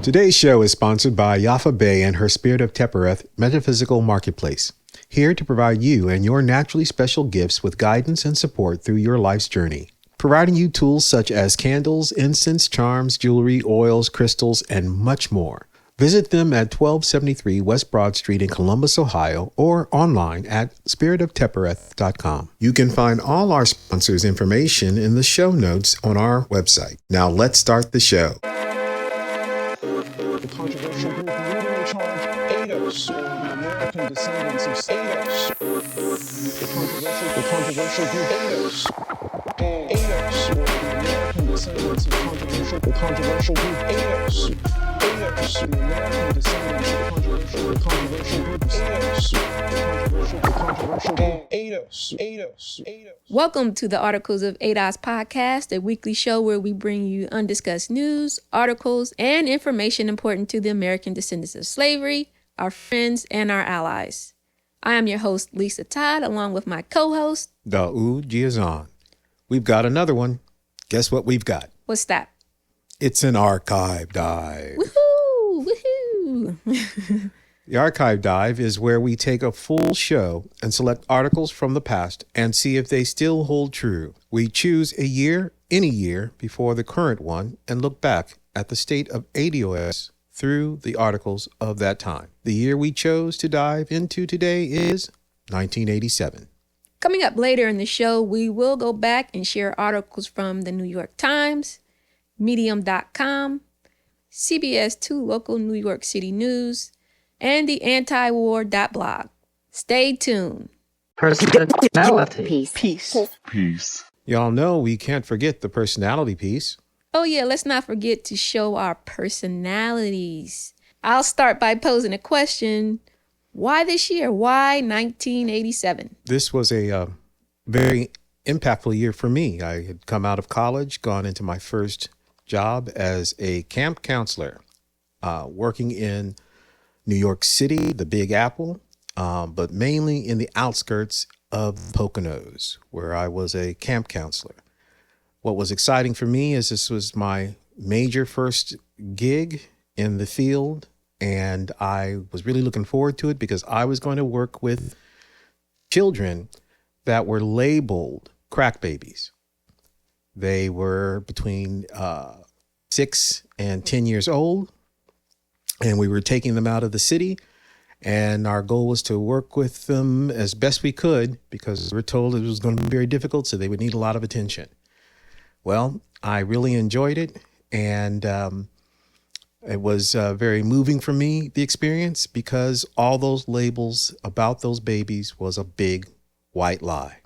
Today's show is sponsored by Yafa Bay and her Spirit of Tepereth Metaphysical Marketplace, here to provide you and your naturally special gifts with guidance and support through your life's journey, providing you tools such as candles, incense, charms, jewelry, oils, crystals, and much more. Visit them at 1273 West Broad Street in Columbus, Ohio, or online at spiritoftepereth.com. You can find all our sponsors' information in the show notes on our website. Now let's start the show. The controversial group leading the charge, ADOS, or the American Descendants of Slavery. The controversial group ADOS, or the American Descendants of the controversial group ADOS, the American Descendants of the controversial group ADOS, the controversial group ADOS. Welcome to the Articles of ADOS podcast, a weekly show where we bring you undiscussed news, articles, and information important to the American descendants of slavery, our friends, and our allies. I am your host, Lisa Todd, along with my co-host, Daud Giazon. We've got another one. Guess what we've got? What's that? It's an archive dive. Woohoo! Woohoo! The archive dive is where we take a full show and select articles from the past and see if they still hold true. We choose a year, any year, before the current one and look back at the state of ADOS through the articles of that time. The year we chose to dive into today is 1987. Coming up later in the show, we will go back and share articles from the New York Times, Medium.com, CBS 2 Local New York City News, and the antiwar.blog. Stay tuned. Personality. Peace. Y'all know we can't forget the personality piece. Oh yeah, let's not forget to show our personalities. I'll start by posing a question. Why this year? Why 1987? This was a very impactful year for me. I had come out of college, gone into my first job as a camp counselor, working in New York City, the Big Apple, but mainly in the outskirts of Poconos, where I was a camp counselor. What was exciting for me is this was my major first gig in the field, and I was really looking forward to it because I was going to work with children that were labeled crack babies. They were between 6 and 10 years old, and we were taking them out of the city, and our goal was to work with them as best we could because we were told it was going to be very difficult, so they would need a lot of attention. Well, I really enjoyed it, and it was very moving for me, the experience, because all those labels about those babies was a big white lie.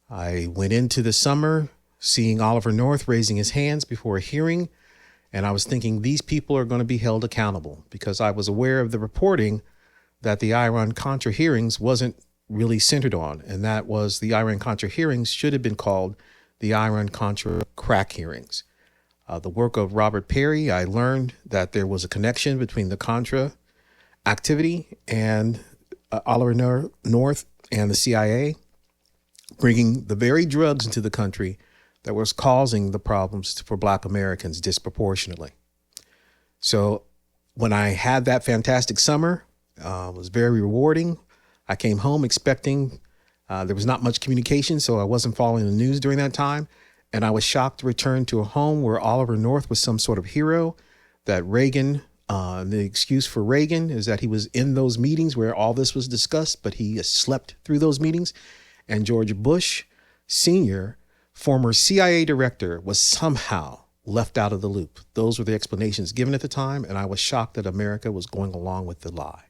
I went into the summer seeing Oliver North raising his hands before a hearing, and I was thinking these people are going to be held accountable because I was aware of the reporting that the Iran-Contra hearings wasn't really centered on, and that was the Iran-Contra hearings should have been called the Iran-Contra crack hearings. The work of Robert Perry, I learned that there was a connection between the Contra activity and Oliver North and the CIA, bringing the very drugs into the country that was causing the problems for Black Americans disproportionately. So when I had that fantastic summer, it was very rewarding. I came home expecting there was not much communication, so I wasn't following the news during that time. And I was shocked to return to a home where Oliver North was some sort of hero, that Reagan, the excuse for Reagan is that he was in those meetings where all this was discussed, but he slept through those meetings. And George Bush Sr., former CIA director, was somehow left out of the loop. Those were the explanations given at the time. And I was shocked that America was going along with the lie,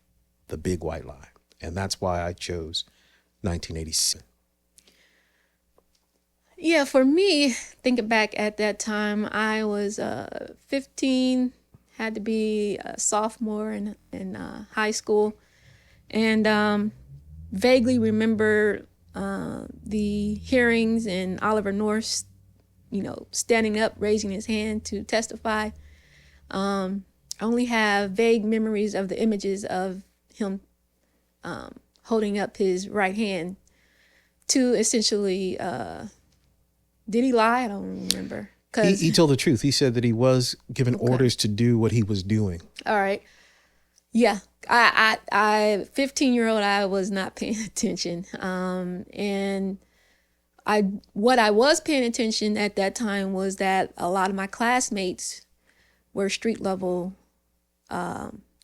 the big white lie. And that's why I chose 1987. Yeah, for me, thinking back at that time, I was 15, had to be a sophomore in high school, and vaguely remember the hearings and Oliver North, standing up, raising his hand to testify. I only have vague memories of the images of him holding up his right hand to essentially, did he lie? I don't remember. He told the truth. He said that he was given orders to do what he was doing. All right. Yeah. I 15-year-old, I was not paying attention. And what I was paying attention at that time was that a lot of my classmates were street level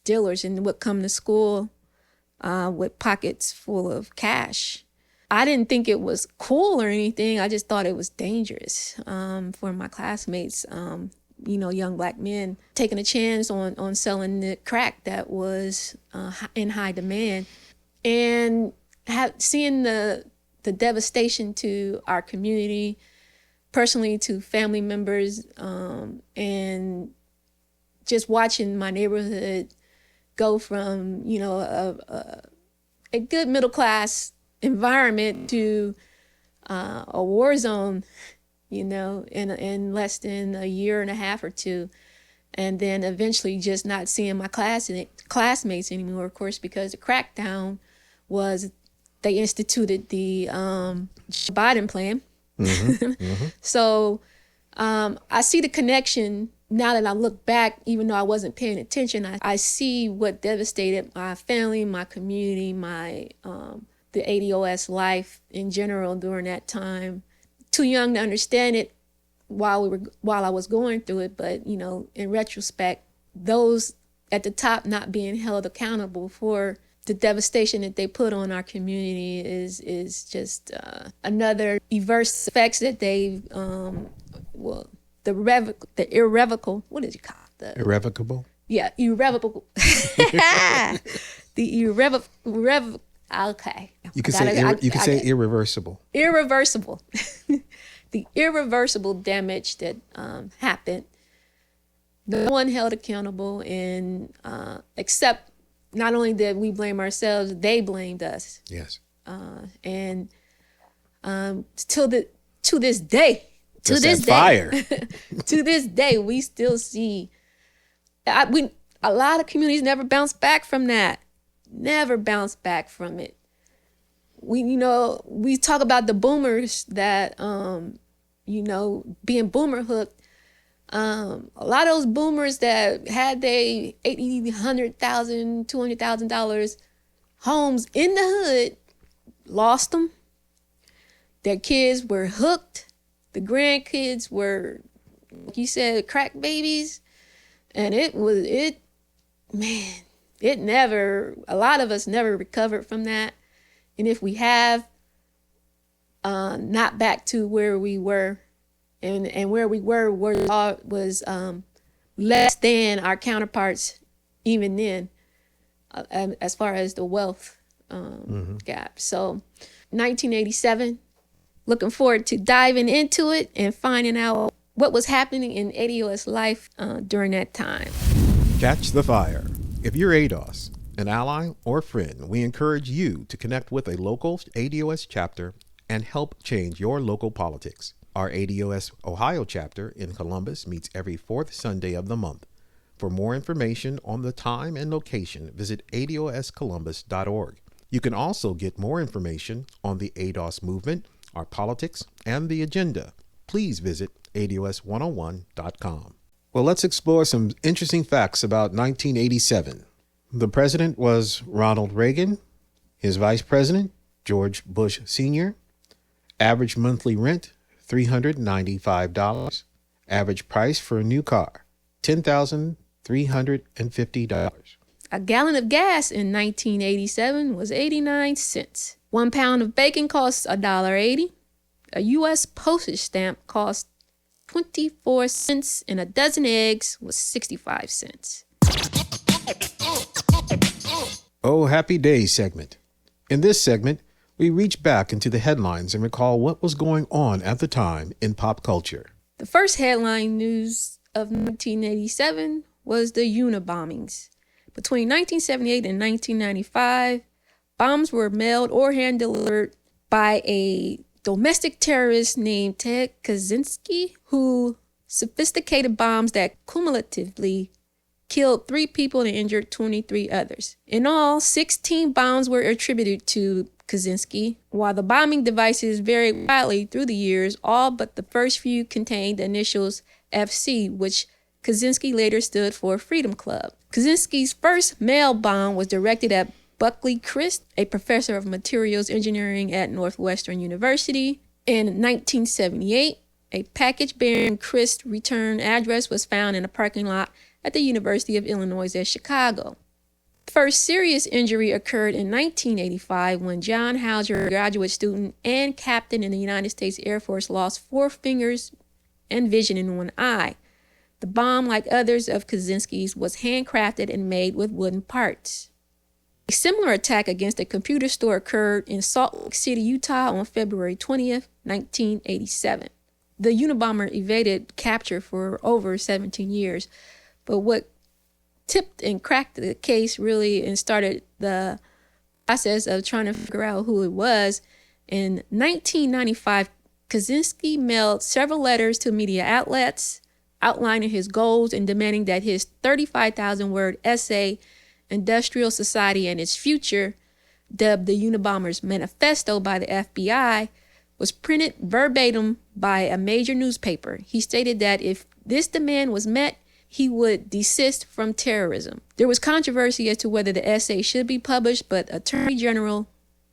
dealers and would come to school with pockets full of cash. I didn't think it was cool or anything. I just thought it was dangerous for my classmates, young black men taking a chance on selling the crack that was in high demand, and seeing the devastation to our community, personally to family members, and just watching my neighborhood go from a good middle class environment to a war zone, in less than a year and a half or two. And then eventually just not seeing my classmates anymore, of course, because the crackdown was, they instituted the Biden plan. Mm-hmm. Mm-hmm. So I see the connection now that I look back, even though I wasn't paying attention. I see what devastated my family, my community, the ADOS life in general during that time. Too young to understand it while I was going through it, but in retrospect, those at the top not being held accountable for the devastation that they put on our community is just another adverse effects that they've the irrevocable, what did you call it? Irrevocable? Yeah, irrevocable. The irrevocable. Okay. You could say irreversible. Irreversible. The irreversible damage that happened. No one held accountable, and except not only did we blame ourselves, they blamed us. Yes. And to this day, fire. to this day, we still see. A lot of communities never bounce back from that. Never bounce back from it. We talk about the boomers that being boomer hooked. A lot of those boomers that had they $80,000, $100,000, $200,000 homes in the hood lost them. Their kids were hooked. The grandkids were, like you said, crack babies, and a lot of us never recovered from that. And if we have, not back to where we were, and where we were was less than our counterparts even then, as far as the wealth gap. So 1987, looking forward to diving into it and finding out what was happening in ADOS life during that time. Catch the fire. If you're ADOS, an ally or friend, we encourage you to connect with a local ADOS chapter and help change your local politics. Our ADOS Ohio chapter in Columbus meets every fourth Sunday of the month. For more information on the time and location, visit adoscolumbus.org. You can also get more information on the ADOS movement, our politics, and the agenda. Please visit ados101.com. Well, let's explore some interesting facts about 1987. The president was Ronald Reagan. His vice president, George Bush Sr. Average monthly rent, $395. Average price for a new car, $10,350. A gallon of gas in 1987 was 89 cents. 1 pound of bacon costs $1.80. A U.S. postage stamp cost 24 cents, and a dozen eggs was 65 cents. Oh, happy days segment. In this segment, we reach back into the headlines and recall what was going on at the time in pop culture. The first headline news of 1987 was the Unabombings. Between 1978 and 1995, bombs were mailed or hand-delivered by a domestic terrorist named Ted Kaczynski, who sophisticated bombs that cumulatively killed 3 people and injured 23 others. In all, 16 bombs were attributed to Kaczynski. While the bombing devices varied widely through the years, all but the first few contained the initials FC, which Kaczynski later stood for Freedom Club. Kaczynski's first mail bomb was directed at Buckley Crist, a professor of materials engineering at Northwestern University. In 1978, a package bearing Crist's return address was found in a parking lot at the University of Illinois at Chicago. The first serious injury occurred in 1985 when John Hauser, a graduate student and captain in the United States Air Force, lost 4 fingers and vision in one eye. The bomb, like others of Kaczynski's, was handcrafted and made with wooden parts. A similar attack against a computer store occurred in Salt Lake City, Utah on February 20th, 1987. The Unabomber evaded capture for over 17 years, but what tipped and cracked the case really and started the process of trying to figure out who it was, in 1995, Kaczynski mailed several letters to media outlets outlining his goals and demanding that his 35,000-word essay, Industrial Society and Its Future, dubbed the Unabomber's Manifesto by the FBI, was printed verbatim by a major newspaper. He stated that if this demand was met, he would desist from terrorism. There was controversy as to whether the essay should be published, but Attorney General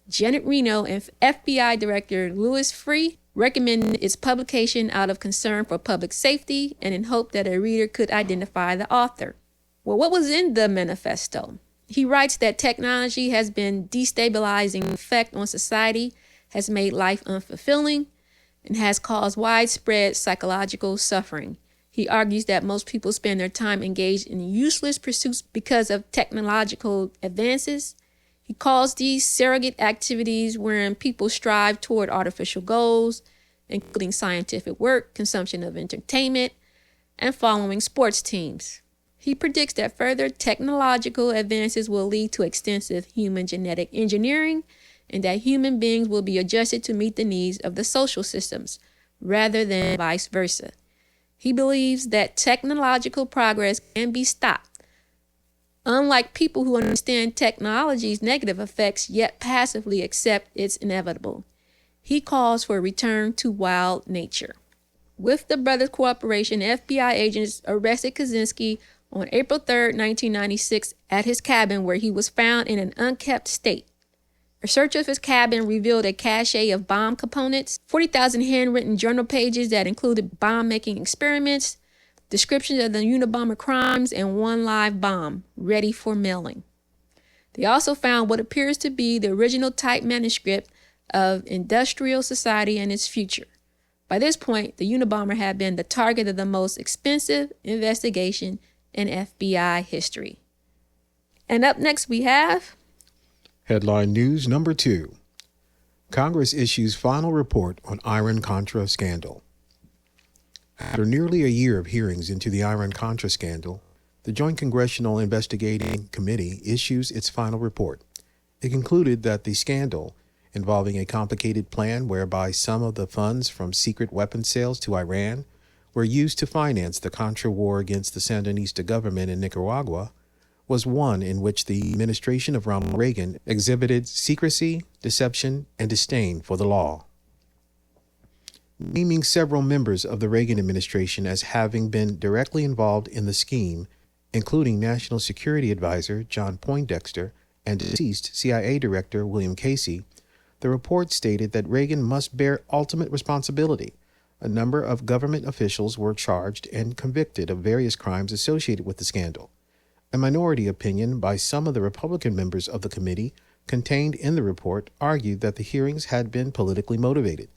Janet Reno and FBI Director Louis Freeh recommended its publication out of concern for public safety and in hope that a reader could identify the author. Well, what was in the manifesto? He writes that technology has been destabilizing effect on society, has made life unfulfilling, and has caused widespread psychological suffering. He argues that most people spend their time engaged in useless pursuits because of technological advances. He calls these surrogate activities wherein people strive toward artificial goals, including scientific work, consumption of entertainment, and following sports teams. He predicts that further technological advances will lead to extensive human genetic engineering and that human beings will be adjusted to meet the needs of the social systems, rather than vice versa. He believes that technological progress can be stopped. Unlike people who understand technology's negative effects yet passively accept its inevitable, he calls for a return to wild nature. With the brothers' cooperation, FBI agents arrested Kaczynski on April 3, 1996, at his cabin where he was found in an unkept state. A search of his cabin revealed a cache of bomb components, 40,000 handwritten journal pages that included bomb-making experiments, descriptions of the Unabomber crimes, and 1 live bomb, ready for mailing. They also found what appears to be the original type manuscript of Industrial Society and Its Future. By this point, the Unabomber had been the target of the most expensive investigation in FBI history. And up next we have Headline news number 2. Congress issues final report on Iran-Contra scandal. After nearly a year of hearings into the Iran-Contra scandal, the Joint Congressional Investigating Committee issues its final report. It concluded that the scandal, involving a complicated plan whereby some of the funds from secret weapons sales to Iran were used to finance the Contra war against the Sandinista government in Nicaragua, was one in which the administration of Ronald Reagan exhibited secrecy, deception, and disdain for the law. Naming several members of the Reagan administration as having been directly involved in the scheme, including National Security Advisor John Poindexter and deceased CIA Director William Casey, the report stated that Reagan must bear ultimate responsibility. A number of government officials were charged and convicted of various crimes associated with the scandal. A minority opinion by some of the Republican members of the committee contained in the report argued that the hearings had been politically motivated.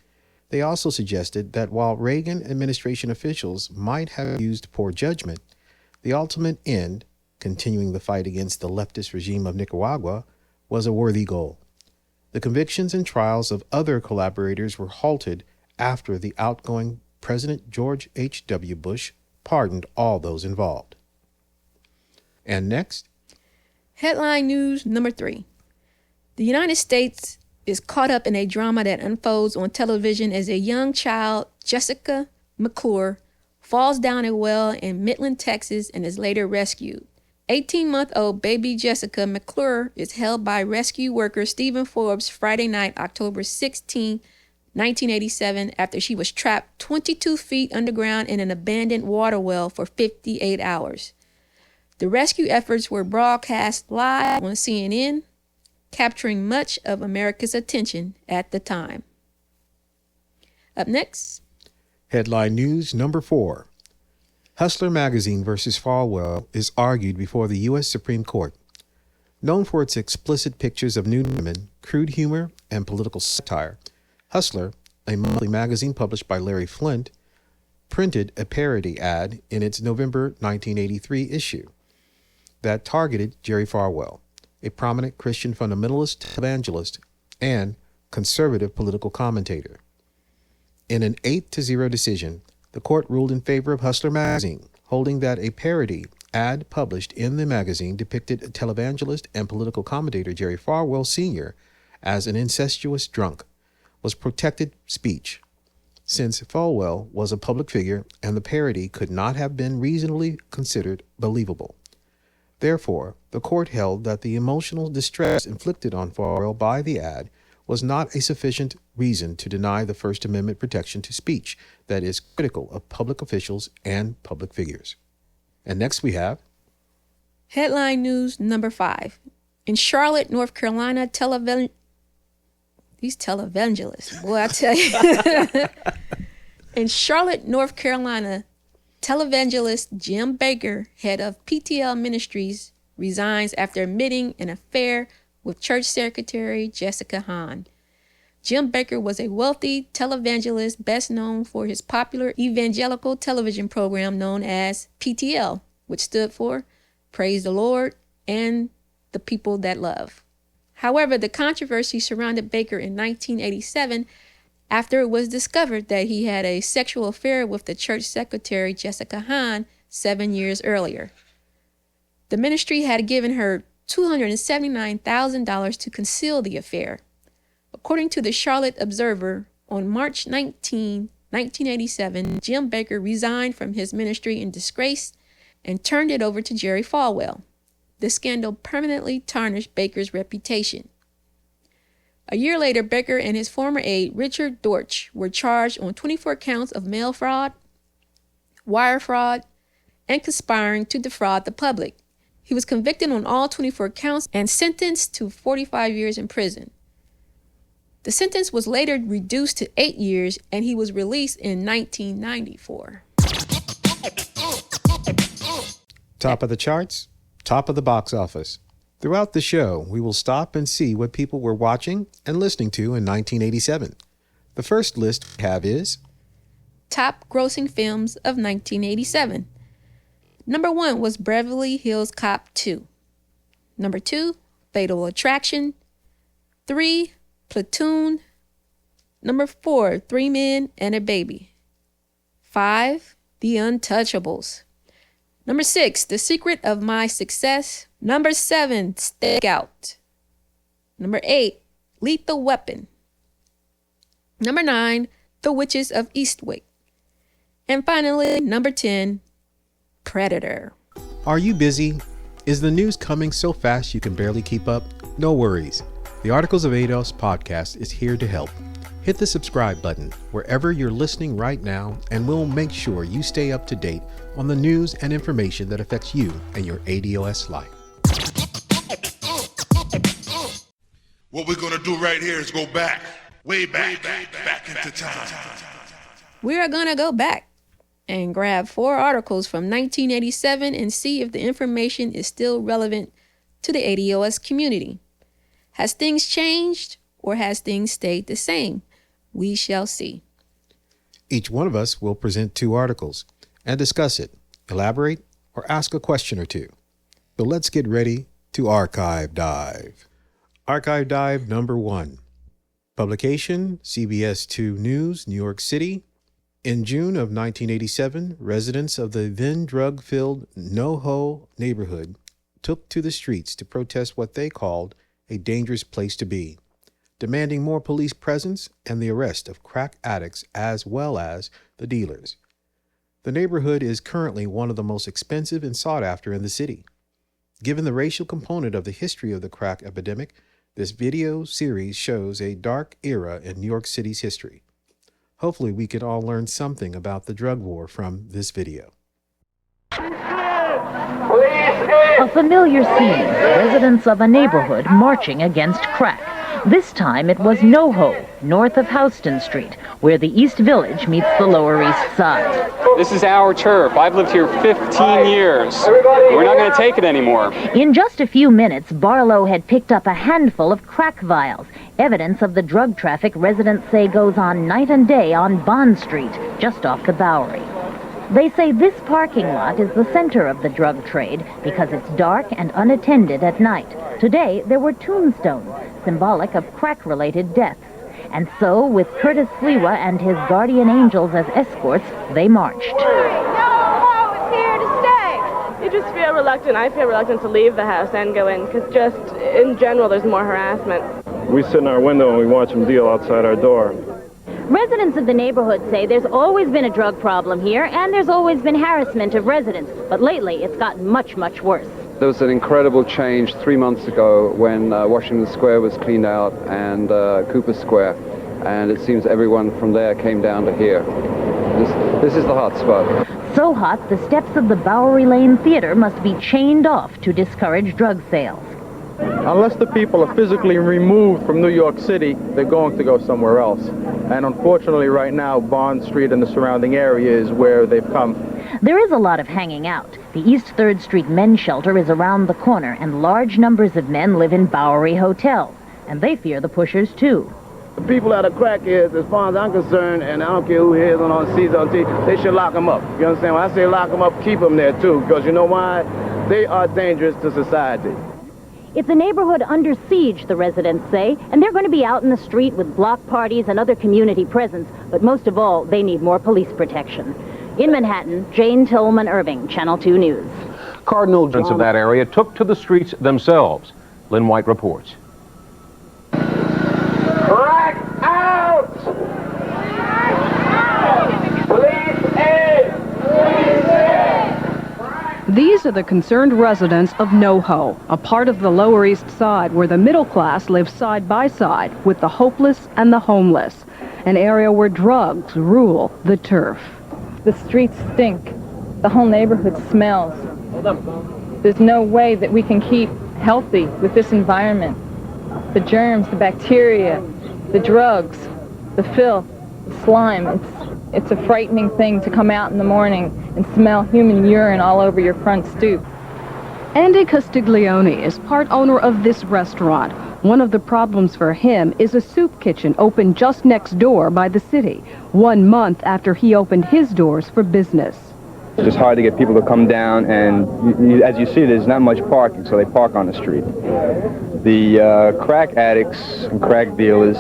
They also suggested that while Reagan administration officials might have used poor judgment, the ultimate end, continuing the fight against the leftist regime of Nicaragua, was a worthy goal. The convictions and trials of other collaborators were halted after the outgoing President George H.W. Bush pardoned all those involved. And next, headline news number 3. The United States is caught up in a drama that unfolds on television as a young child, Jessica McClure, falls down a well in Midland, Texas, and is later rescued. 18-month-old baby Jessica McClure is held by rescue worker Stephen Forbes Friday night, October 16, 1987, after she was trapped 22 feet underground in an abandoned water well for 58 hours. The rescue efforts were broadcast live on CNN, capturing much of America's attention at the time. Up next. Headline news number 4. Hustler magazine versus Falwell is argued before the U.S. Supreme Court. Known for its explicit pictures of nude women, crude humor, and political satire, Hustler, a monthly magazine published by Larry Flint, printed a parody ad in its November 1983 issue that targeted Jerry Falwell, a prominent Christian fundamentalist, evangelist, and conservative political commentator. In an 8-0 decision, the court ruled in favor of Hustler magazine, holding that a parody ad published in the magazine depicted televangelist and political commentator Jerry Falwell Sr. as an incestuous drunk was protected speech, since Falwell was a public figure and the parody could not have been reasonably considered believable. Therefore, the court held that the emotional distress inflicted on Falwell by the ad was not a sufficient reason to deny the First Amendment protection to speech that is critical of public officials and public figures. And next we have Headline news number 5. In Charlotte, North Carolina, these televangelists, boy, I tell you. In Charlotte, North Carolina, televangelist Jim Baker, head of PTL Ministries, resigns after admitting an affair with church secretary Jessica Hahn. Jim Baker was a wealthy televangelist best known for his popular evangelical television program known as PTL, which stood for Praise the Lord and the People That Love. However, the controversy surrounded Baker in 1987 after it was discovered that he had a sexual affair with the church secretary Jessica Hahn 7 years earlier. The ministry had given her $279,000 to conceal the affair. According to the Charlotte Observer, on March 19, 1987, Jim Baker resigned from his ministry in disgrace and turned it over to Jerry Falwell. The scandal permanently tarnished Baker's reputation. A year later, Baker and his former aide, Richard Dortch, were charged on 24 counts of mail fraud, wire fraud, and conspiring to defraud the public. He was convicted on all 24 counts and sentenced to 45 years in prison. The sentence was later reduced to 8 years, and he was released in 1994. Top of the charts, top of the box office. Throughout the show, we will stop and see what people were watching and listening to in 1987. The first list we have is Top grossing films of 1987. Number 1 was Beverly Hills Cop 2. Number 2, Fatal Attraction. 3, Platoon. Number 4, 3 Men and a Baby. 5, The Untouchables. Number 6, The Secret of My Success. Number 7, Stakeout. Number 8, Lethal Weapon. Number 9, The Witches of Eastwick. And finally, number 10, Predator. Are you busy? Is the news coming so fast you can barely keep up? No worries. The Articles of ADOS podcast is here to help. Hit the subscribe button wherever you're listening right now, and we'll make sure you stay up to date on the news and information that affects you and your ADOS life. What we're going to do right here is go back, way back into time. We are going to go back and grab 4 articles from 1987 and see if the information is still relevant to the ADOS community. Has things changed or has things stayed the same? We shall see. Each one of us will present 2 articles and discuss it, elaborate, or ask a question or two. So let's get ready to Archive Dive. Archive Dive number 1. Publication, CBS 2 News, New York City. In June of 1987, residents of the then drug-filled NoHo neighborhood took to the streets to protest what they called a dangerous place to be, demanding more police presence and the arrest of crack addicts as well as the dealers. The neighborhood is currently one of the most expensive and sought after in the city. Given the racial component of the history of the crack epidemic, this video series shows a dark era in New York City's history. Hopefully, we can all learn something about the drug war from this video. A familiar scene, residents of a neighborhood marching against crack. This time it was NoHo, north of Houston Street, where the East Village meets the Lower East Side. This is our turf. I've lived here 15 years. We're not going to take it anymore. In just a few minutes, Barlow had picked up a handful of crack vials, evidence of the drug traffic residents say goes on night and day on Bond Street, just off the Bowery. They say this parking lot is the center of the drug trade because it's dark and unattended at night. Today, there were tombstones, symbolic of crack-related deaths. And so, with Curtis Sliwa and his guardian angels as escorts, they marched. No, it's here to stay. You just feel reluctant. I feel reluctant to leave the house and go in because just in general, there's more harassment. We sit in our window and we watch them deal outside our door. Residents of the neighborhood say there's always been a drug problem here, and there's always been harassment of residents. But lately, it's gotten much, much worse. There was an incredible change 3 months ago when Washington Square was cleaned out and Cooper Square. And it seems everyone from there came down to here. This is the hot spot. So hot, the steps of the Bowery Lane Theater must be chained off to discourage drug sales. Unless the people are physically removed from New York City, they're going to go somewhere else. And unfortunately right now, Bond Street and the surrounding area is where they've come. There is a lot of hanging out. The East 3rd Street men's shelter is around the corner, and large numbers of men live in Bowery hotels. And they fear the pushers, too. The people that are crackheads, as far as I'm concerned, and I don't care who hears on CZT, they should lock them up. You understand? When I say lock them up, keep them there, too, because you know why? They are dangerous to society. It's a neighborhood under siege, the residents say, and they're going to be out in the street with block parties and other community presence, but most of all, they need more police protection. In Manhattan, Jane Tillman Irving, Channel 2 News. Cardinal residents of that area took to the streets themselves. Lynn White reports. Crack out! Police aid! Police aid! These are the concerned residents of NoHo, a part of the Lower East Side where the middle class lives side by side with the hopeless and the homeless, an area where drugs rule the turf. The streets stink. The whole neighborhood smells. There's no way that we can keep healthy with this environment. The germs, the bacteria, the drugs, the filth, the slime, it's a frightening thing to come out in the morning and smell human urine all over your front stoop. Andy Castiglione is part owner of this restaurant. One of the problems for him is a soup kitchen opened just next door by the city, 1 month after he opened his doors for business. It's just hard to get people to come down, and as you see, there's not much parking, so they park on the street. The crack addicts and crack dealers,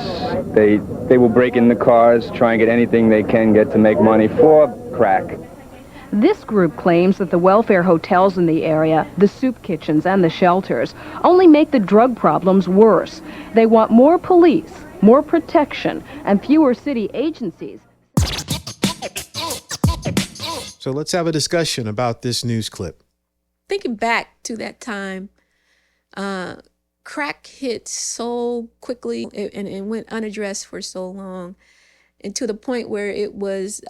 they will break in the cars, try and get anything they can get to make money for crack. This group claims that the welfare hotels in the area, the soup kitchens and the shelters, only make the drug problems worse. They want more police, more protection, and fewer city agencies. So let's have a discussion about this news clip. Thinking back to that time, crack hit so quickly and went unaddressed for so long, and to the point where it was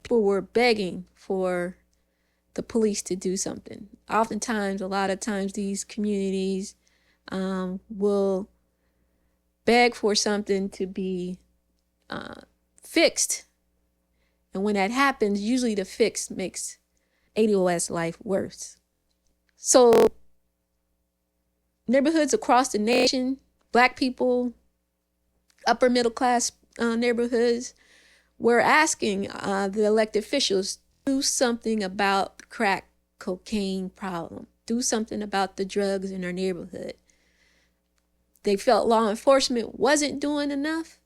people were begging for the police to do something. Oftentimes, a lot of times, these communities will beg for something to be fixed. And when that happens, usually the fix makes ADOS life worse. So neighborhoods across the nation, Black people, upper middle class neighborhoods, we're asking the elected officials to do something about the crack cocaine problem. Do something about the drugs in our neighborhood. They felt law enforcement wasn't doing enough.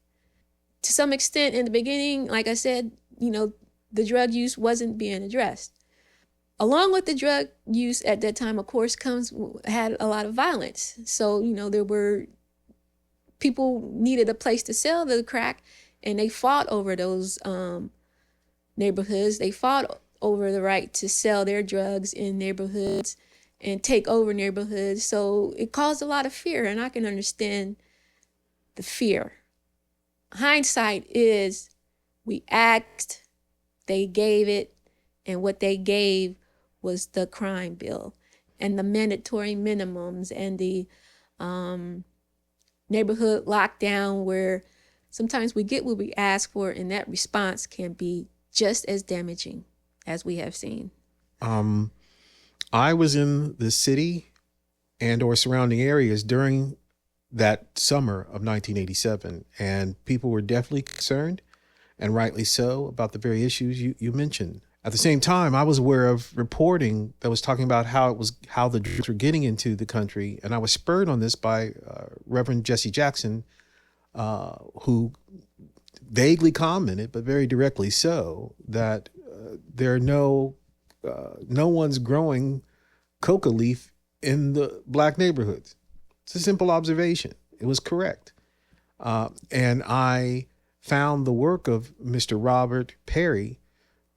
To some extent in the beginning, like I said, the drug use wasn't being addressed. Along with the drug use at that time, of course, had a lot of violence. So, there were people needed a place to sell the crack, and they fought over those neighborhoods. They fought over the right to sell their drugs in neighborhoods. and take over neighborhoods. So it caused a lot of fear, and I can understand the fear. Hindsight is we asked, they gave it, and what they gave was the crime bill and the mandatory minimums and the neighborhood lockdown, where sometimes we get what we ask for, and that response can be just as damaging as we have seen. I was in the city and or surrounding areas during that summer of 1987, and people were definitely concerned, and rightly so, about the very issues you mentioned. At the same time, I was aware of reporting that was talking about how the drugs were getting into the country, and I was spurred on this by Reverend Jesse Jackson, who vaguely commented, but very directly so, that no one's growing coca leaf in the black neighborhoods. It's a simple observation. It was correct. And I found the work of Mr. Robert Perry,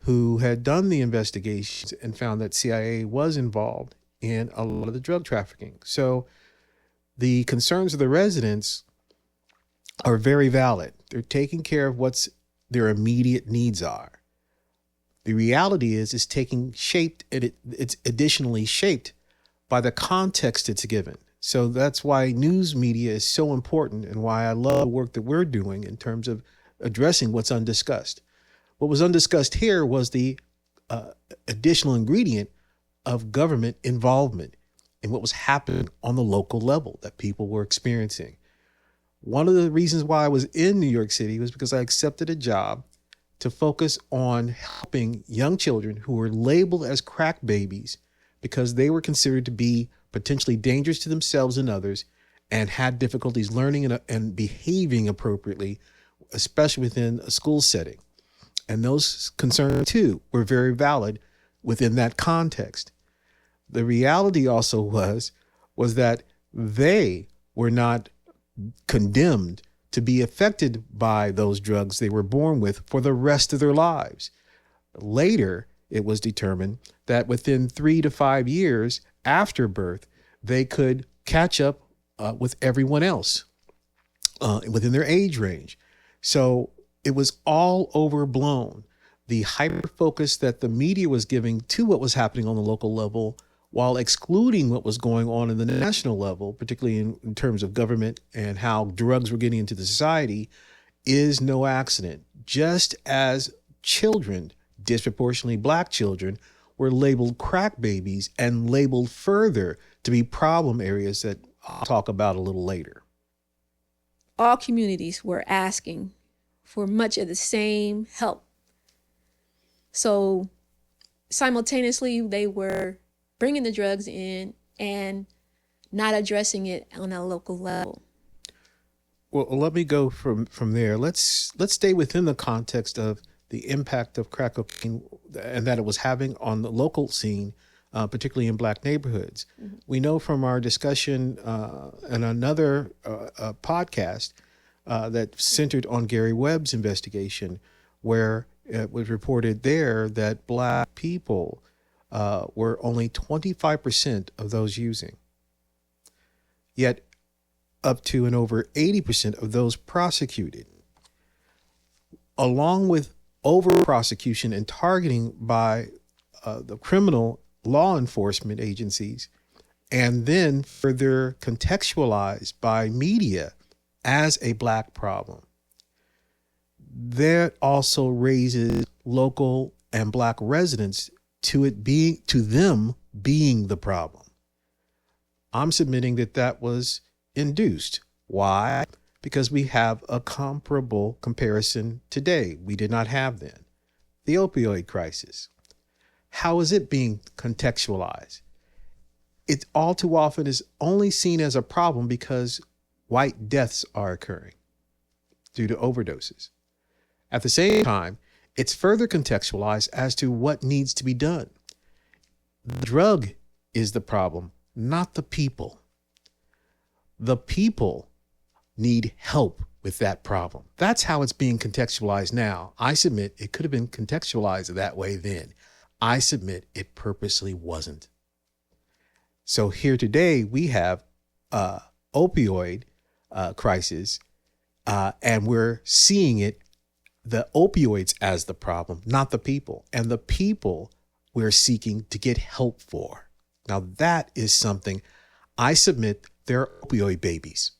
who had done the investigations and found that CIA was involved in a lot of the drug trafficking. So the concerns of the residents are very valid. They're taking care of what's their immediate needs are. The reality is taking shape, and it's additionally shaped by the context it's given. So that's why news media is so important, and why I love the work that we're doing in terms of addressing what's undiscussed. What was undiscussed here was the additional ingredient of government involvement in what was happening on the local level that people were experiencing. One of the reasons why I was in New York City was because I accepted a job to focus on helping young children who were labeled as crack babies because they were considered to be potentially dangerous to themselves and others, and had difficulties learning and behaving appropriately, especially within a school setting. And those concerns, too, were very valid within that context. The reality also was that they were not condemned to be affected by those drugs they were born with for the rest of their lives. Later, it was determined that within 3 to 5 years after birth, they could catch up with everyone else within their age range. So it was all overblown. The hyper focus that the media was giving to what was happening on the local level, while excluding what was going on in the national level, particularly in terms of government and how drugs were getting into the society, is no accident. Just as children, disproportionately black children, were labeled crack babies and labeled further to be problem areas that I'll talk about a little later. All communities were asking for much of the same help. So simultaneously, they were bringing the drugs in and not addressing it on a local level. Well, let me go from there. Let's stay within the context of the impact of crack cocaine and that it was having on the local scene, particularly in black neighborhoods. Mm-hmm. We know from our discussion in another podcast that centered on Gary Webb's investigation, where it was reported there that black people were only 25% of those using. Yet up to and over 80% of those prosecuted. Along with over-prosecution and targeting by the criminal law enforcement agencies, and then further contextualized by media as a black problem. That also raises local and black residents to them being the problem. I'm submitting that was induced. Why? Because we have a comparable comparison today. We did not have then. The opioid crisis. How is it being contextualized? It all too often is only seen as a problem because white deaths are occurring due to overdoses. At the same time, it's further contextualized as to what needs to be done. The drug is the problem, not the people. The people need help with that problem. That's how it's being contextualized now. I submit it could have been contextualized that way then. I submit it purposely wasn't. So here today we have opioid crisis, and we're seeing the opioids as the problem, not the people. And the people we're seeking to get help for. Now that is something I submit there are opioid babies.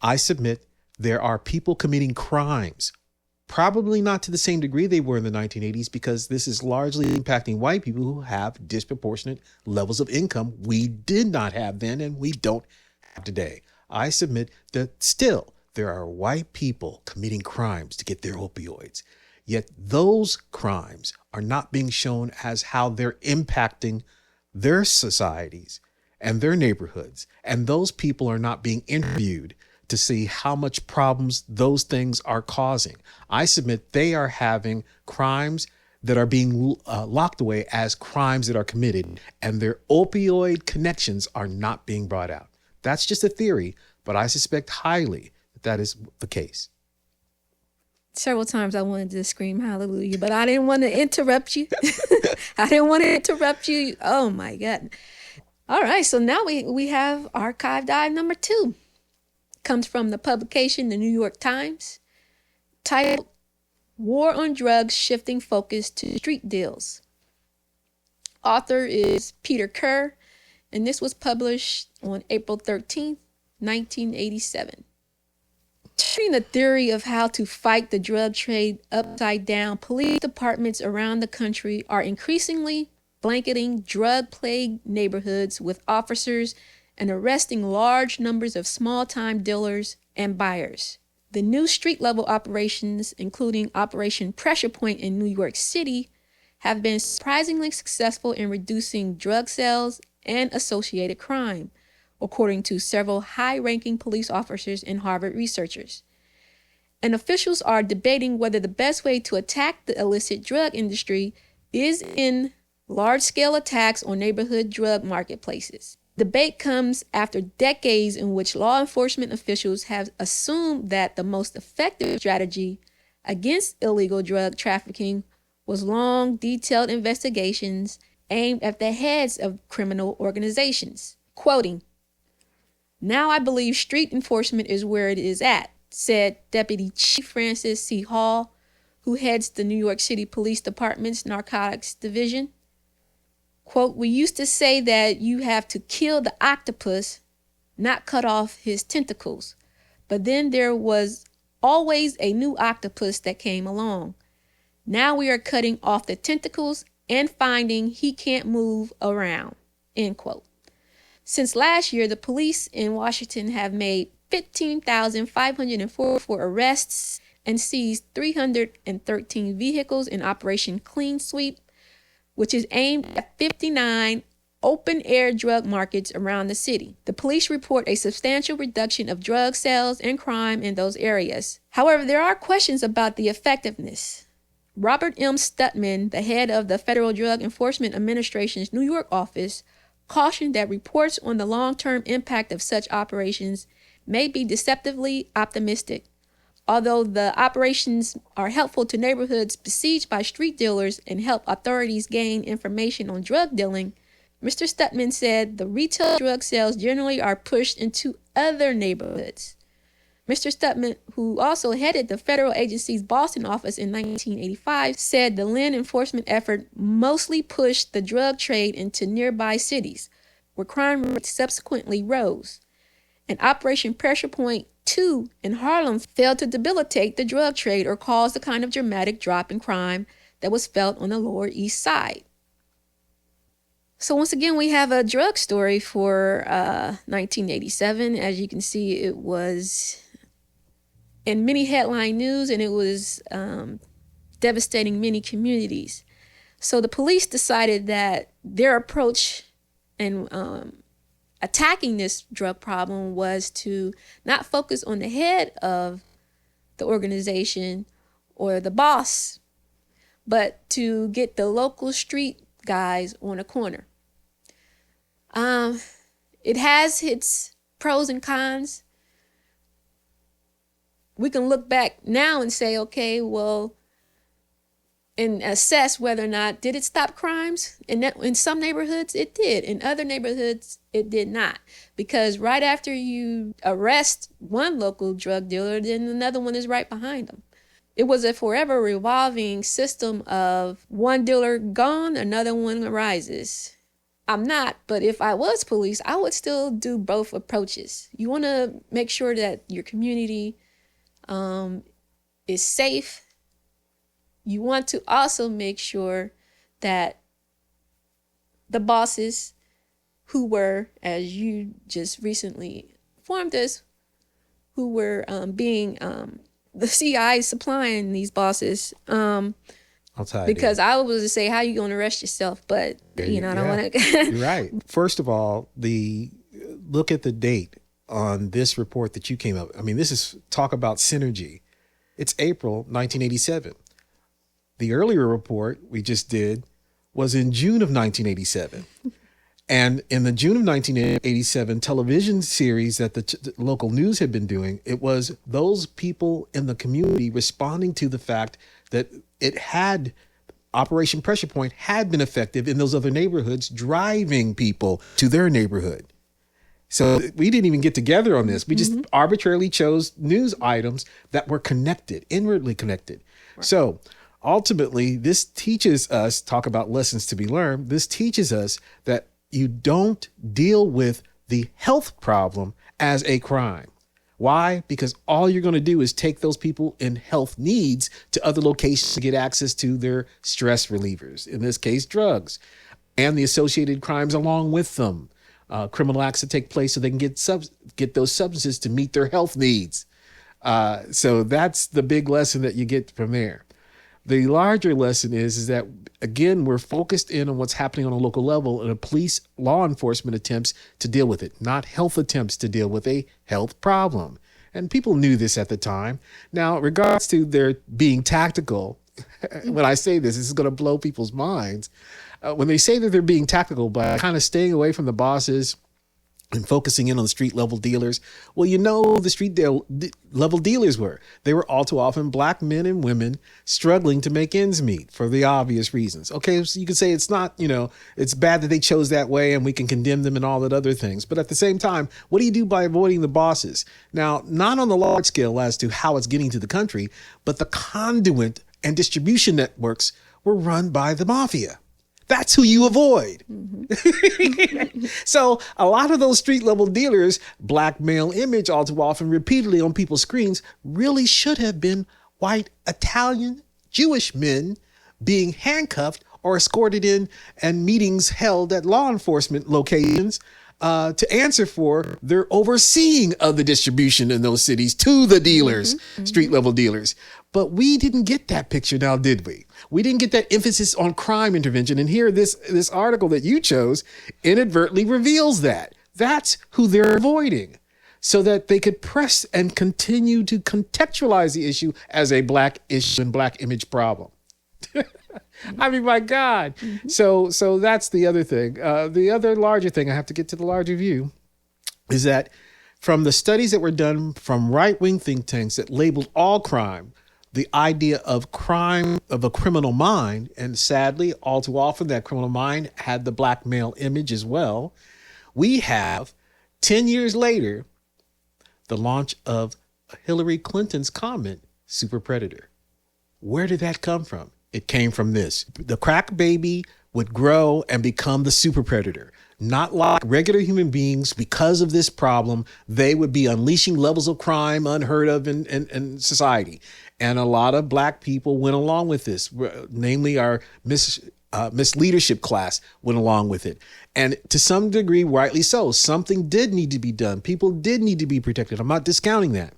I submit there are people committing crimes, probably not to the same degree they were in the 1980s, because this is largely impacting white people who have disproportionate levels of income we did not have then and we don't have today. I submit that still there are white people committing crimes to get their opioids, yet those crimes are not being shown as how they're impacting their societies and their neighborhoods. And those people are not being interviewed to see how much problems those things are causing. I submit they are having crimes that are being locked away as crimes that are committed, and their opioid connections are not being brought out. That's just a theory, but I suspect highly that that is the case. Several times I wanted to scream hallelujah, but I didn't want to interrupt you. I didn't want to interrupt you. Oh my God. All right, so now we have archive dive number 2. Comes from the publication The New York Times, titled War on Drugs Shifting Focus to Street Deals. Author is Peter Kerr, and this was published on April 13th, 1987. Turning the theory of how to fight the drug trade upside down, police departments around the country are increasingly blanketing drug-plagued neighborhoods with officers and arresting large numbers of small-time dealers and buyers. The new street-level operations, including Operation Pressure Point in New York City, have been surprisingly successful in reducing drug sales and associated crime, according to several high-ranking police officers and Harvard researchers. And officials are debating whether the best way to attack the illicit drug industry is in large-scale attacks on neighborhood drug marketplaces. Debate comes after decades in which law enforcement officials have assumed that the most effective strategy against illegal drug trafficking was long, detailed investigations aimed at the heads of criminal organizations. Quoting, "Now I believe street enforcement is where it is at," said Deputy Chief Francis C. Hall, who heads the New York City Police Department's Narcotics Division. Quote, "We used to say that you have to kill the octopus, not cut off his tentacles. But then there was always a new octopus that came along. Now we are cutting off the tentacles and finding he can't move around." End quote. Since last year, the police in Washington have made 15,544 arrests and seized 313 vehicles in Operation Clean Sweep, which is aimed at 59 open-air drug markets around the city. The police report a substantial reduction of drug sales and crime in those areas. However, there are questions about the effectiveness. Robert M. Stutman, the head of the Federal Drug Enforcement Administration's New York office, cautioned that reports on the long-term impact of such operations may be deceptively optimistic. Although the operations are helpful to neighborhoods besieged by street dealers and help authorities gain information on drug dealing, Mr. Stutman said the retail drug sales generally are pushed into other neighborhoods. Mr. Stutman, who also headed the federal agency's Boston office in 1985, said the Lynn enforcement effort mostly pushed the drug trade into nearby cities, where crime rates subsequently rose. And Operation Pressure Point 2 in Harlem failed to debilitate the drug trade or cause the kind of dramatic drop in crime that was felt on the Lower East Side. So once again, we have a drug story for 1987. As you can see, it was in many headline news, and it was devastating many communities. So the police decided that their approach in attacking this drug problem was to not focus on the head of the organization or the boss, but to get the local street guys on a corner. It has its pros and cons. We can look back now and say, okay, well, and assess whether or not did it stop crimes. In some neighborhoods it did, in other neighborhoods it did not, because right after you arrest one local drug dealer, then another one is right behind them. It was a forever revolving system of one dealer gone, another one arises. I'm not, but if I was police, I would still do both approaches. You want to make sure that your community is safe. You want to also make sure that the bosses who were, as you just recently informed us, who were being the CI supplying these bosses. I'll tell you. Because I was to say, how you going to arrest yourself? But, I don't want to. You're right. First of all, look at the date on this report that you came up. I mean, this is talk about synergy. It's April 1987. The earlier report we just did was in June of 1987. And in the June of 1987 television series that the local news had been doing, it was those people in the community responding to the fact that Operation Pressure Point had been effective in those other neighborhoods, driving people to their neighborhood. So we didn't even get together on this. We just arbitrarily chose news items that were connected, inwardly connected. Right. So ultimately, this teaches us, talk about lessons to be learned, this teaches us that you don't deal with the health problem as a crime. Why? Because all you're going to do is take those people in health needs to other locations to get access to their stress relievers, in this case, drugs, and the associated crimes along with them, criminal acts that take place so they can get those substances to meet their health needs. So that's the big lesson that you get from there. The larger lesson is that, again, we're focused in on what's happening on a local level and a police law enforcement attempts to deal with it, not health attempts to deal with a health problem. And people knew this at the time. Now, in regards to their being tactical, when I say this is going to blow people's minds. When they say that they're being tactical by kind of staying away from the bosses and focusing in on the street level dealers. Well, the street level dealers were. They were all too often black men and women struggling to make ends meet for the obvious reasons. Okay, so you could say it's not, it's bad that they chose that way and we can condemn them and all that other things. But at the same time, what do you do by avoiding the bosses? Now, not on the large scale as to how it's getting to the country, but the conduit and distribution networks were run by the mafia. That's who you avoid. Mm-hmm. So a lot of those street level dealers, black male image all too often repeatedly on people's screens, really should have been white, Italian, Jewish men being handcuffed or escorted in and meetings held at law enforcement locations to answer for their overseeing of the distribution in those cities to the dealers, street level dealers. But we didn't get that picture now, did we? We didn't get that emphasis on crime intervention. And here, this article that you chose inadvertently reveals that. That's who they're avoiding, so that they could press and continue to contextualize the issue as a black issue and black image problem. I mean, my God. Mm-hmm. So that's the other thing. The other larger thing, I have to get to the larger view, is that from the studies that were done from right-wing think tanks that labeled all crime, the idea of crime of a criminal mind, and sadly, all too often that criminal mind had the black male image as well. We have, 10 years later, the launch of Hillary Clinton's comment, super predator. Where did that come from? It came from this. The crack baby would grow and become the super predator. Not like regular human beings. Because of this problem, they would be unleashing levels of crime unheard of in society. And a lot of black people went along with this, namely our Miss Leadership class went along with it. And to some degree, rightly so, something did need to be done. People did need to be protected. I'm not discounting that.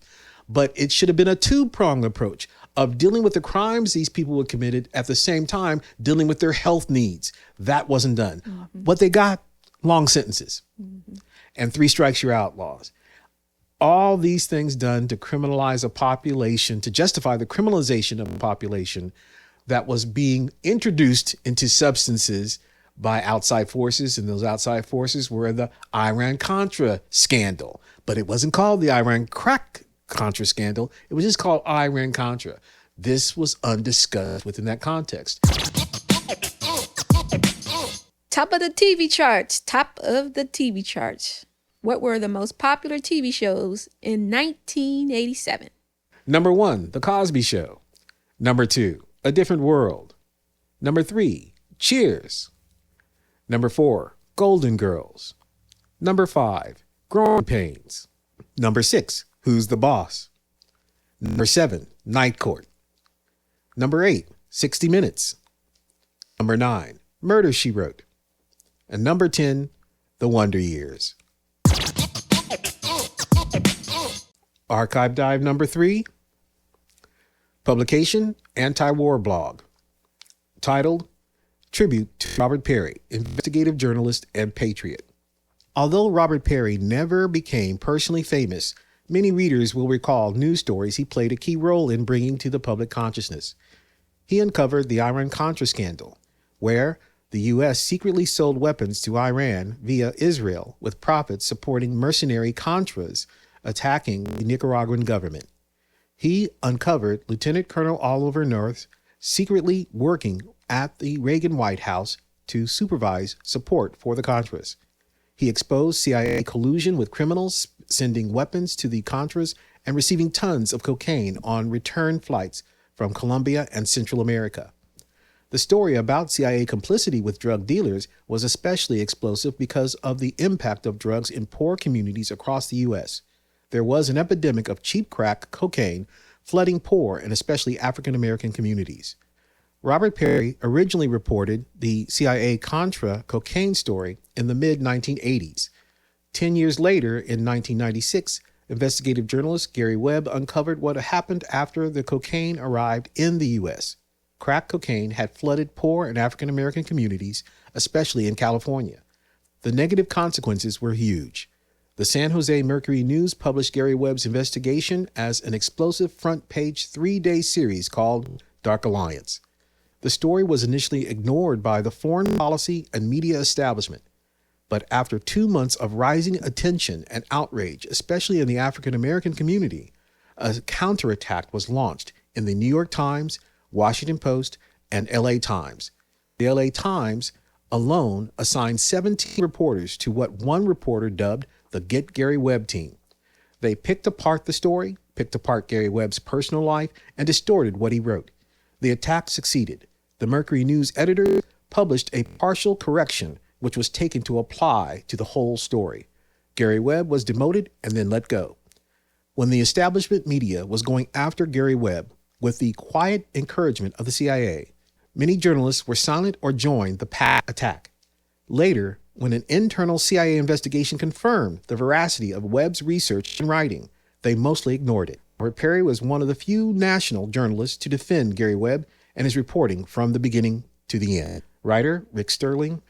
But it should have been a two-pronged approach of dealing with the crimes these people had committed, at the same time dealing with their health needs. That wasn't done. Mm-hmm. What they got, long sentences. Mm-hmm. And 3 strikes, you're out laws. All these things done to criminalize a population, to justify the criminalization of a population that was being introduced into substances by outside forces. And those outside forces were the Iran-Contra scandal. But it wasn't called the Iran-Contra scandal. It was just called Iran-Contra. This was undiscussed within that context. Top of the TV charts. Top of the TV charts. What were the most popular TV shows in 1987? Number 1, The Cosby Show. Number 2, A Different World. Number 3, Cheers. Number 4, Golden Girls. Number 5, Growing Pains. Number 6, Who's the Boss? Number 7, Night Court. Number 8, 60 Minutes. Number 9, Murder, She Wrote. And number 10, The Wonder Years. Archive dive number 3, publication, anti-war blog, titled Tribute to Robert Perry, Investigative Journalist and Patriot. Although Robert Perry never became personally famous, many readers will recall news stories he played a key role in bringing to the public consciousness. He uncovered the Iran-Contra scandal, where the U.S. secretly sold weapons to Iran via Israel, with profits supporting mercenary Contras attacking the Nicaraguan government. He uncovered Lieutenant Colonel Oliver North secretly working at the Reagan White House to supervise support for the Contras. He exposed CIA collusion with criminals, sending weapons to the Contras and receiving tons of cocaine on return flights from Colombia and Central America. The story about CIA complicity with drug dealers was especially explosive because of the impact of drugs in poor communities across the U.S. There was an epidemic of cheap crack cocaine flooding poor and especially African American communities. Robert Perry originally reported the CIA Contra cocaine story in the mid-1980s. 10 years later, in 1996, investigative journalist Gary Webb uncovered what happened after the cocaine arrived in the U.S. Crack cocaine had flooded poor and African American communities, especially in California. The negative consequences were huge. The San Jose Mercury News published Gary Webb's investigation as an explosive front-page 3-day series called Dark Alliance. The story was initially ignored by the foreign policy and media establishment, but after 2 months of rising attention and outrage, especially in the African American community, a counterattack was launched in the New York Times, Washington Post, and LA Times. The LA Times alone assigned 17 reporters to what one reporter dubbed the Get Gary Webb team. They picked apart the story, picked apart Gary Webb's personal life, and distorted what he wrote. The attack succeeded. The Mercury News editor published a partial correction, which was taken to apply to the whole story. Gary Webb was demoted and then let go. When the establishment media was going after Gary Webb, with the quiet encouragement of the CIA, many journalists were silent or joined the attack. Later, when an internal CIA investigation confirmed the veracity of Webb's research and writing, they mostly ignored it. Robert Perry was one of the few national journalists to defend Gary Webb and his reporting from the beginning to the end. Writer Rick Sterling,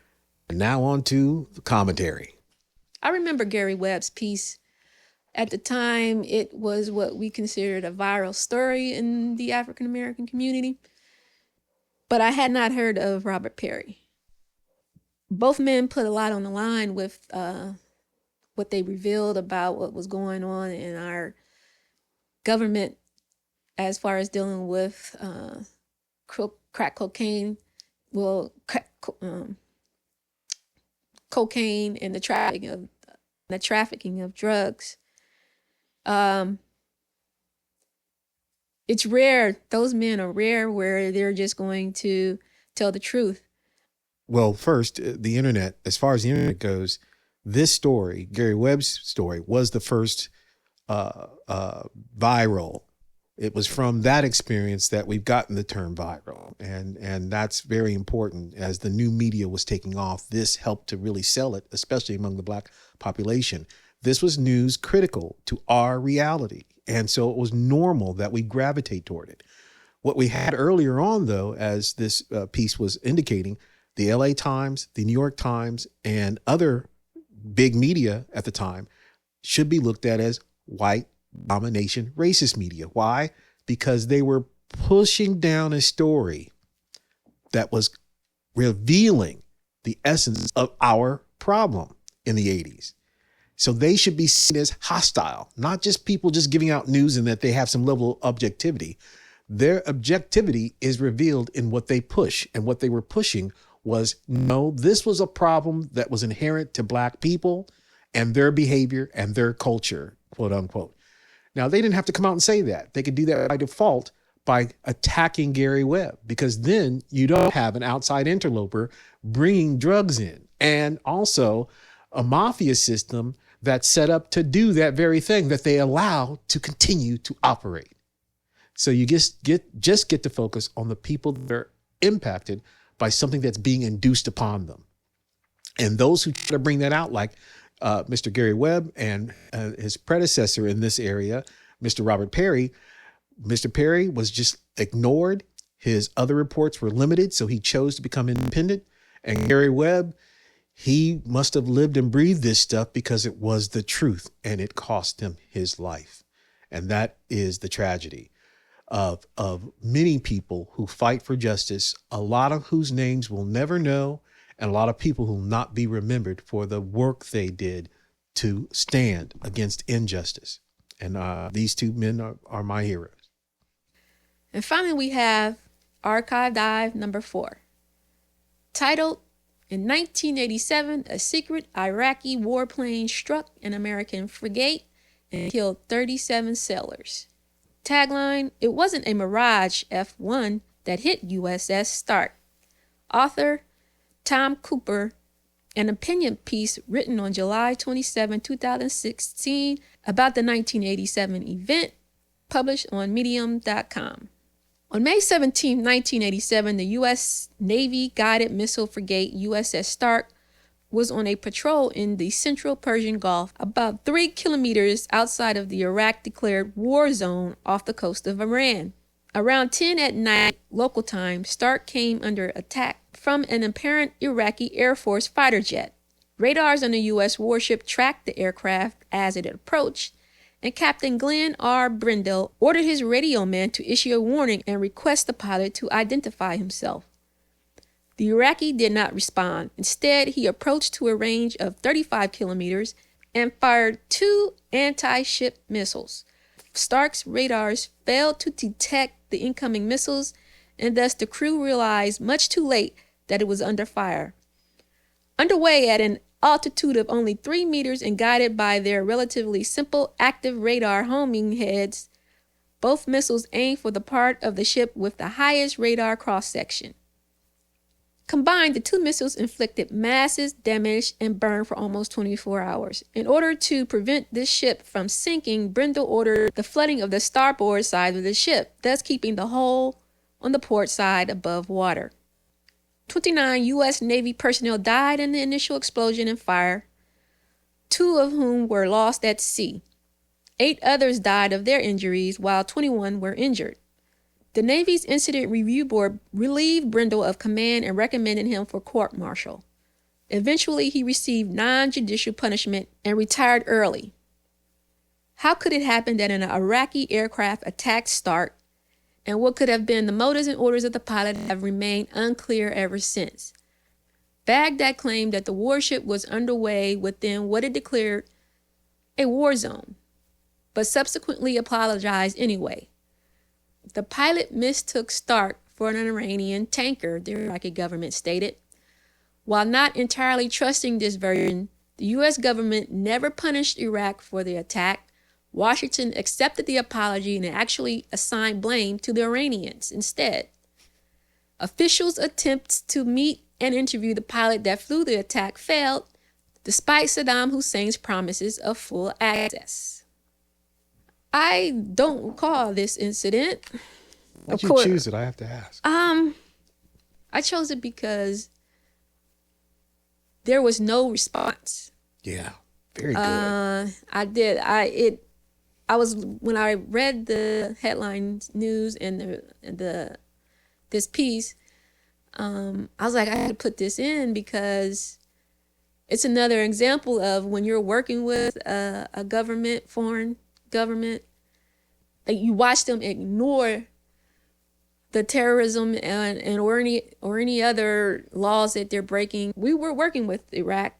and now on to the commentary. I remember Gary Webb's piece. At the time, it was what we considered a viral story in the African American community, but I had not heard of Robert Perry. Both men put a lot on the line with what they revealed about what was going on in our government as far as dealing with crack cocaine, cocaine and the trafficking of drugs. It's rare. Those men are rare where they're just going to tell the truth. Well, first, the internet, as far as the internet goes, this story, Gary Webb's story, was the first viral. It was from that experience that we've gotten the term viral. And that's very important. As the new media was taking off, this helped to really sell it, especially among the Black population. This was news critical to our reality. And so it was normal that we gravitate toward it. What we had earlier on, though, as this piece was indicating, the LA Times, the New York Times, and other big media at the time should be looked at as white domination racist media. Why? Because they were pushing down a story that was revealing the essence of our problem in the 80s. So they should be seen as hostile, not just people just giving out news and that they have some level of objectivity. their objectivity is revealed in what they push. And what they were pushing was, no, this was a problem that was inherent to Black people and their behavior and their culture, quote unquote. Now, they didn't have to come out and say that. They could do that by default by attacking Gary Webb, because then you don't have an outside interloper bringing drugs in, and also a mafia system that's set up to do that very thing that they allow to continue to operate. So you just get to focus on the people that are impacted by something that's being induced upon them. And those who try to bring that out, like Mr. Gary Webb and his predecessor in this area, Mr. Robert Perry. Mr. Perry was just ignored. His other reports were limited, so he chose to become independent. And Gary Webb, he must have lived and breathed this stuff because it was the truth, and it cost him his life. And that is the tragedy of many people who fight for justice, a lot of whose names we'll never know, and a lot of people who will not be remembered for the work they did to stand against injustice. And these two men are my heroes. And finally, we have Archive Dive number 4, titled, "In 1987, a secret Iraqi warplane struck an American frigate and killed 37 sailors." Tagline, "It wasn't a Mirage F-1 that hit USS Stark." Author, Tom Cooper. An opinion piece written on July 27, 2016 about the 1987 event, published on medium.com. On May 17, 1987, the U.S. Navy guided missile frigate USS Stark was on a patrol in the central Persian Gulf, about 3 kilometers outside of the Iraq-declared war zone off the coast of Iran. Around 10 at night local time, Stark came under attack from an apparent Iraqi Air Force fighter jet. Radars on the U.S. warship tracked the aircraft as it approached, and Captain Glenn R. Brindle ordered his radio man to issue a warning and request the pilot to identify himself. The Iraqi did not respond. Instead, he approached to a range of 35 kilometers and fired 2 anti-ship missiles. Stark's radars failed to detect the incoming missiles, and thus the crew realized much too late that it was under fire. Underway at an altitude of only 3 meters and guided by their relatively simple active radar homing heads, both missiles aimed for the part of the ship with the highest radar cross-section. Combined, the 2 missiles inflicted massive damage and burned for almost 24 hours. In order to prevent this ship from sinking, Brindle ordered the flooding of the starboard side of the ship, thus keeping the hull on the port side above water. 29 U.S. Navy personnel died in the initial explosion and fire, 2 of whom were lost at sea. 8 others died of their injuries, while 21 were injured. The Navy's Incident Review Board relieved Brindle of command and recommended him for court-martial. Eventually, he received non-judicial punishment and retired early. How could it happen that an Iraqi aircraft attacked Stark, and what could have been the motives and orders of the pilot have remained unclear ever since? Baghdad claimed that the warship was underway within what it declared a war zone, but subsequently apologized anyway. The pilot mistook Stark for an Iranian tanker, the Iraqi government stated. While not entirely trusting this version, the U.S. government never punished Iraq for the attack. Washington accepted the apology and actually assigned blame to the Iranians instead. Officials' attempts to meet and interview the pilot that flew the attack failed, despite Saddam Hussein's promises of full access. I don't recall this incident. Why'd you choose it? I have to ask. I chose it because there was no response. Yeah, very good. I did. When I read the headlines, news, and this piece, I was like, I had to put this in because it's another example of when you're working with a government, foreign government, that you watch them ignore the terrorism or any other laws that they're breaking. We were working with Iraq,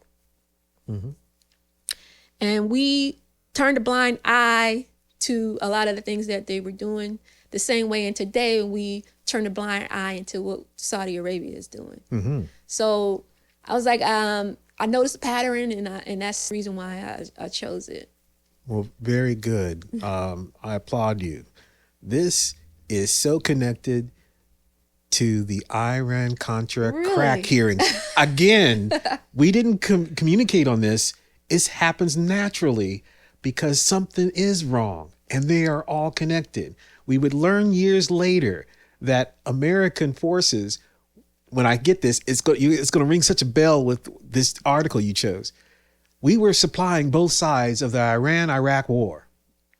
and we turned a blind eye to a lot of the things that they were doing. the same way in today we turn a blind eye into what Saudi Arabia is doing. Mm-hmm. So I was like, I noticed a pattern, and that's the reason why I chose it. Well, very good. I applaud you. This is so connected to the Iran-Contra crack hearings. Again, we didn't communicate on this. It happens naturally because something is wrong, and they are all connected. We would learn years later that American forces, when I get this, it's going to ring such a bell with this article you chose. We were supplying both sides of the Iran-Iraq war.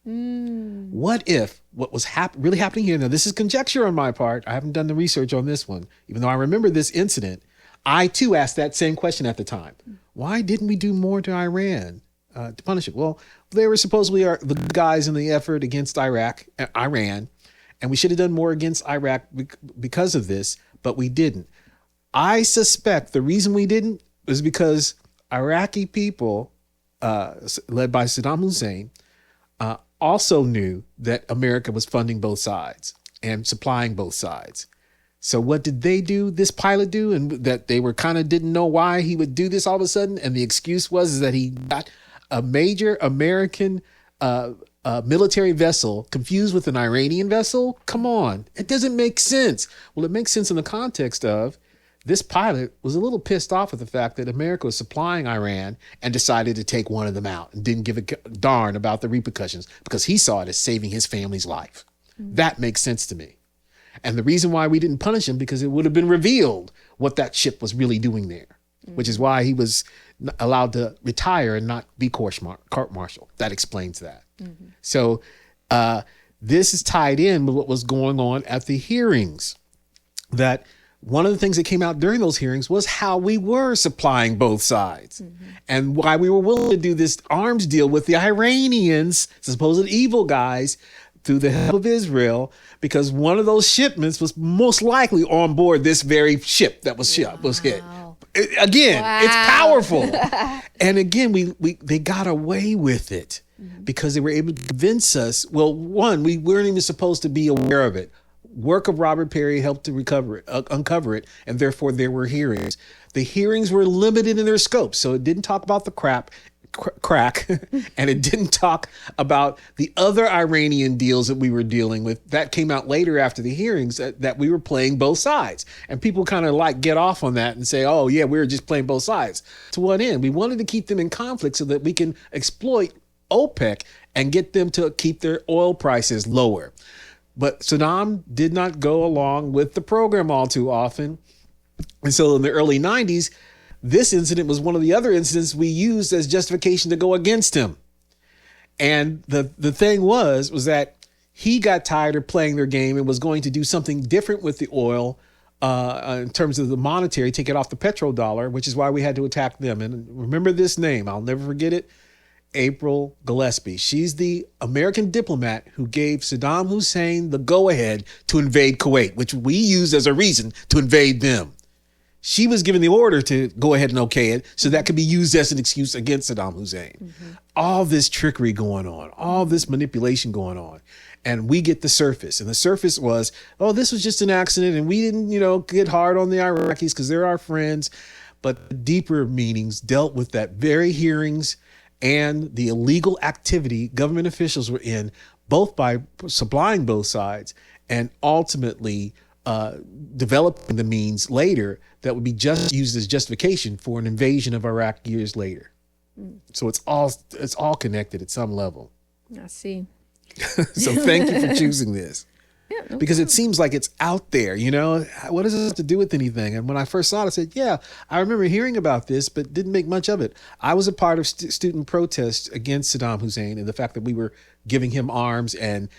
What if what was really happening here? Now, this is conjecture on my part. I haven't done the research on this one. Even though I remember this incident, I too asked that same question at the time. Why didn't we do more to Iran to punish it? Well, they were supposedly the guys in the effort against Iran, and we should have done more against Iraq because of this, but we didn't. I suspect the reason we didn't was because Iraqi people, led by Saddam Hussein, also knew that America was funding both sides and supplying both sides. So what did they do, this pilot do? And that they were kind of didn't know why he would do this all of a sudden. And the excuse was that he got a major American military vessel confused with an Iranian vessel. Come on, it doesn't make sense. Well, it makes sense in the context of this pilot was a little pissed off at the fact that America was supplying Iran and decided to take one of them out and didn't give a darn about the repercussions because he saw it as saving his family's life. That makes sense to me. And the reason why we didn't punish him, because it would have been revealed what that ship was really doing there, which is why he was allowed to retire and not be court-martialed. That explains that. So this is tied in with what was going on at the hearings. That one of the things that came out during those hearings was how we were supplying both sides and why we were willing to do this arms deal with the Iranians, supposed evil guys, through the help of Israel, because one of those shipments was most likely on board this very ship that was hit. Again, it's powerful. And again, they got away with it because they were able to convince us. Well, one, we weren't even supposed to be aware of it. Work of Robert Perry helped to uncover it, and therefore there were hearings. The hearings were limited in their scope, so it didn't talk about the crack, and it didn't talk about the other Iranian deals that we were dealing with. That came out later after the hearings, that we were playing both sides. And people kind of get off on that and say, oh yeah, we were just playing both sides. To what end? We wanted to keep them in conflict so that we can exploit OPEC and get them to keep their oil prices lower. But Saddam did not go along with the program all too often. And so in the early 90s, this incident was one of the other incidents we used as justification to go against him. And the thing was that he got tired of playing their game and was going to do something different with the oil in terms of the monetary, take it off the petrodollar, which is why we had to attack them. And remember this name, I'll never forget it. April Gillespie. She's the American diplomat who gave Saddam Hussein the go-ahead to invade Kuwait, which we used as a reason to invade them. She was given the order to go ahead and okay it, so that could be used as an excuse against Saddam Hussein. All this trickery going on, all this manipulation going on. And we get the surface. And the surface was, oh, this was just an accident, and we didn't, get hard on the Iraqis because they're our friends. But the deeper meanings dealt with that very hearings and the illegal activity government officials were in, both by supplying both sides and ultimately developing the means later that would be just used as justification for an invasion of Iraq years later. So it's all connected at some level. I see. So thank you for choosing this. Yeah, because it seems like it's out there, what does this have to do with anything? And when I first saw it, I said, yeah, I remember hearing about this, but didn't make much of it. I was a part of student protests against Saddam Hussein and the fact that we were giving him arms and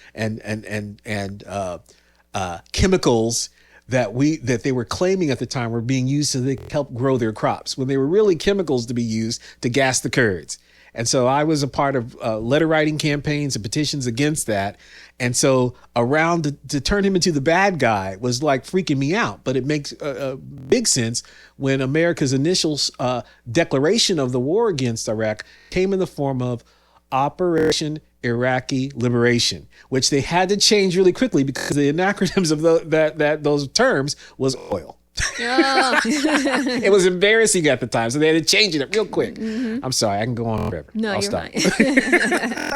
chemicals that they were claiming at the time were being used so they could help grow their crops, when they were really chemicals to be used to gas the Kurds. And so I was a part of letter writing campaigns and petitions against that. And so around to turn him into the bad guy was like freaking me out. But it makes big sense when America's initial declaration of the war against Iraq came in the form of Operation Iraqi Liberation, which they had to change really quickly because the acronyms of those terms was oil. Oh. It was embarrassing at the time, so they had to change it real quick. Mm-hmm. I'm sorry, I can go on forever. No, I'll you're stop. fine.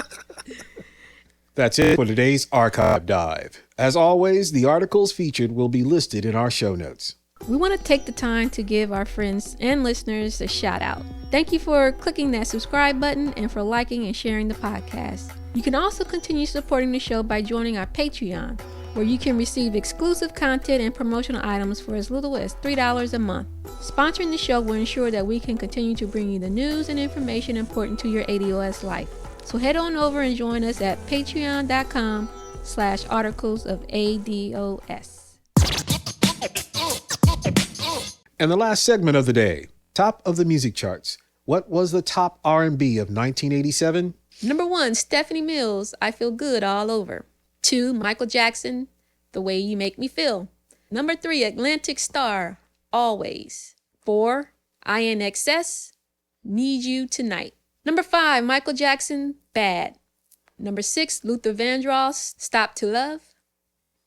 That's it for today's archive dive. As always, the articles featured will be listed in our show notes. We want to take the time to give our friends and listeners a shout out. Thank you for clicking that subscribe button and for liking and sharing the podcast. You can also continue supporting the show by joining our Patreon, where you can receive exclusive content and promotional items for as little as $3 a month. Sponsoring the show will ensure that we can continue to bring you the news and information important to your ADOS life. So head on over and join us at patreon.com/articles of ADOS. And the last segment of the day, top of the music charts. What was the top R&B of 1987? Number 1, Stephanie Mills, I Feel Good All Over. 2, Michael Jackson, The Way You Make Me Feel. Number 3, Atlantic Star, Always. 4, INXS, Need You Tonight. Number 5, Michael Jackson, Bad. Number 6, Luther Vandross, Stop to Love.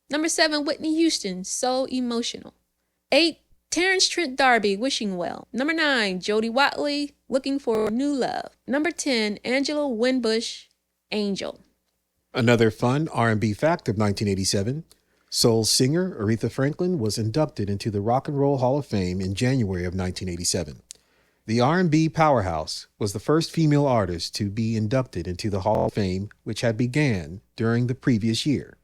Number 7, Whitney Houston, So Emotional. 8, Terrence Trent D'Arby, Wishing Well. Number 9, Jody Watley, Looking for New Love. Number 10, Angela Winbush, Angel. Another fun R&B fact of 1987, soul singer Aretha Franklin was inducted into the Rock and Roll Hall of Fame in January of 1987. The R&B powerhouse was the first female artist to be inducted into the Hall of Fame, which had began during the previous year.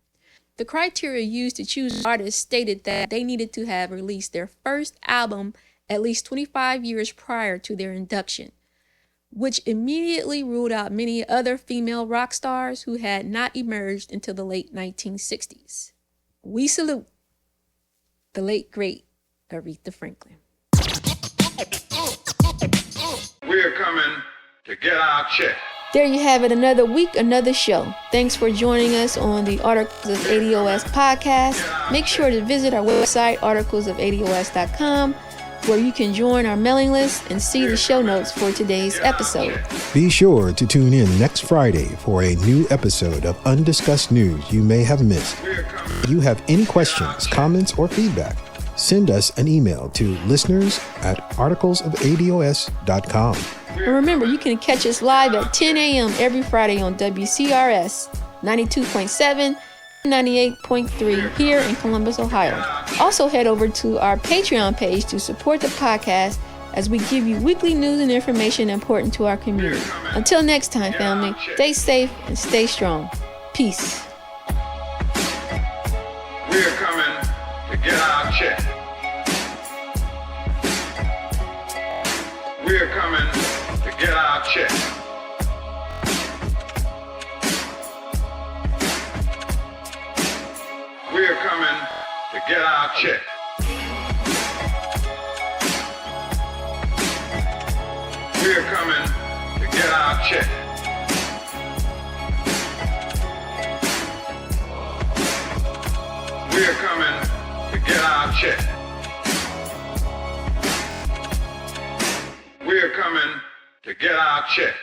The criteria used to choose artists stated that they needed to have released their first album at least 25 years prior to their induction, which immediately ruled out many other female rock stars who had not emerged until the late 1960s. We salute the late, great Aretha Franklin. We're coming to get our check. There you have it, another week, another show. Thanks for joining us on the Articles of ADOS podcast. Make sure to visit our website, articlesofados.com, where you can join our mailing list and see the show notes for today's episode. Be sure to tune in next Friday for a new episode of Undiscussed News you may have missed. If you have any questions, comments, or feedback, send us an email to listeners@articlesofados.com. And remember, you can catch us live at 10 a.m. every Friday on WCRS 92.7 and 98.3 here in Columbus, Ohio. Also, head over to our Patreon page to support the podcast as we give you weekly news and information important to our community. Until next time, family, stay safe and stay strong. Peace. We're coming to get our check. We're coming to get our check. We're coming to get our check. We're coming to get our check. We're coming to get our check. We're coming to get our check.